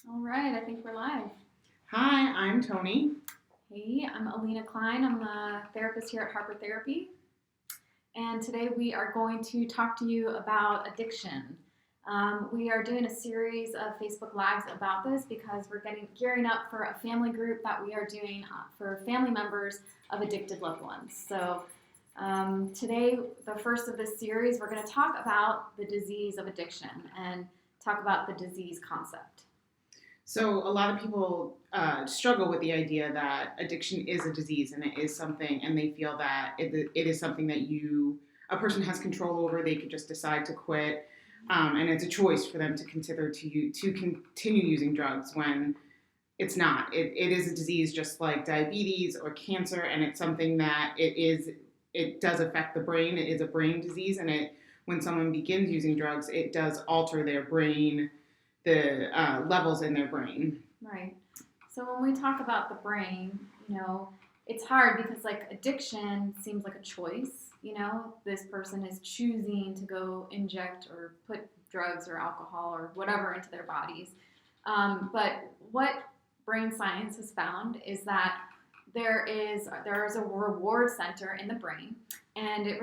All right, I think we're live. Hi, I'm Tony. Hey, I'm Alina Klein. I'm the therapist here at Harper Therapy. And today we are going to talk to you about addiction. We are doing a series of Facebook Lives about this because we're gearing up for a family group that we are doing for family members of addicted loved ones. So today, the first of this series, we're going to talk about the disease of addiction and talk about the disease concept. So, a lot of people struggle with the idea that addiction is a disease and it is something, and they feel that it is something that a person has control over. They could just decide to quit, and it's a choice for them to consider to continue using drugs when it's not. It is a disease just like diabetes or cancer, and it's something that it does affect the brain. It is a brain disease, and when someone begins using drugs, it does alter their brain, the levels in their brain. Right. So when we talk about the brain, it's hard because like addiction seems like a choice. This person is choosing to go inject or put drugs or alcohol or whatever into their bodies. But what brain science has found is that there is a reward center in the brain, and it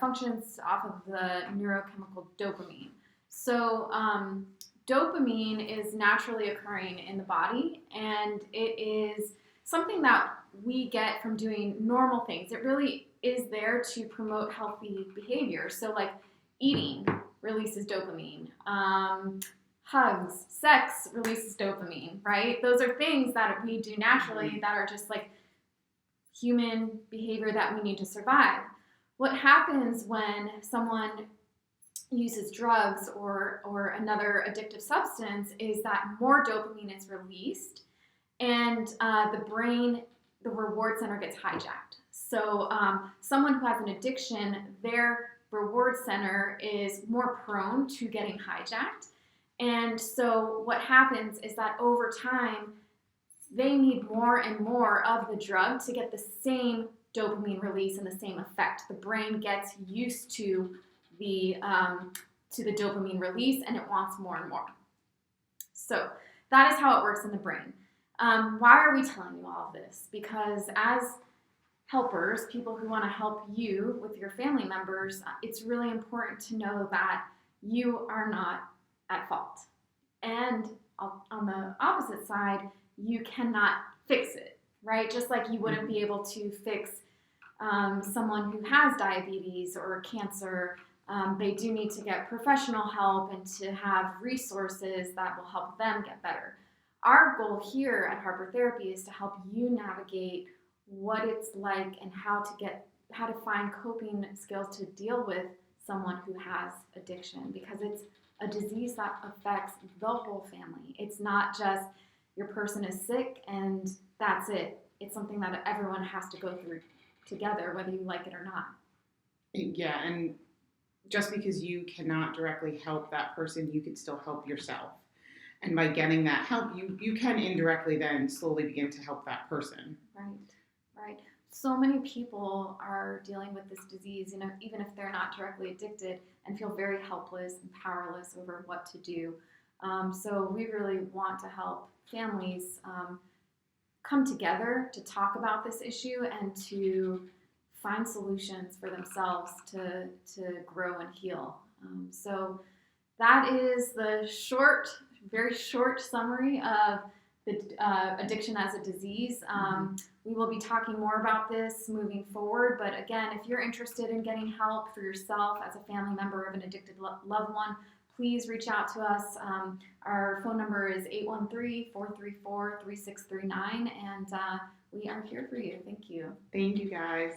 functions off of the neurochemical dopamine. So dopamine is naturally occurring in the body, and it is something that we get from doing normal things. It really is there to promote healthy behavior. So like eating releases dopamine. Hugs, sex releases dopamine, right? Those are things that we do naturally that are just like human behavior that we need to survive. What happens when someone uses drugs or another addictive substance is that more dopamine is released, and the reward center gets hijacked. So someone who has an addiction, their reward center is more prone to getting hijacked. And so what happens is that over time, they need more and more of the drug to get the same dopamine release and the same effect. The brain gets used to the dopamine release, and it wants more and more. So that is how it works in the brain. Why are we telling you all of this? Because as helpers, people who want to help you with your family members, it's really important to know that you are not at fault. And on the opposite side, you cannot fix it, right? Just like you wouldn't be able to fix someone who has diabetes or cancer. They do need to get professional help and to have resources that will help them get better. Our goal here at Harper Therapy is to help you navigate what it's like and how to find coping skills to deal with someone who has addiction, because it's a disease that affects the whole family. It's not just your person is sick and that's it. It's something that everyone has to go through together, whether you like it or not. Yeah, and just because you cannot directly help that person, you can still help yourself. And by getting that help, you can indirectly then slowly begin to help that person. Right. So many people are dealing with this disease, even if they're not directly addicted, and feel very helpless and powerless over what to do. So we really want to help families come together to talk about this issue and to find solutions for themselves to grow and heal. So that is the very short summary of the addiction as a disease. We will be talking more about this moving forward, but again, if you're interested in getting help for yourself as a family member of an addicted loved one, please reach out to us. Our phone number is 813-434-3639, and we are here for you. Thank you. Thank you, guys.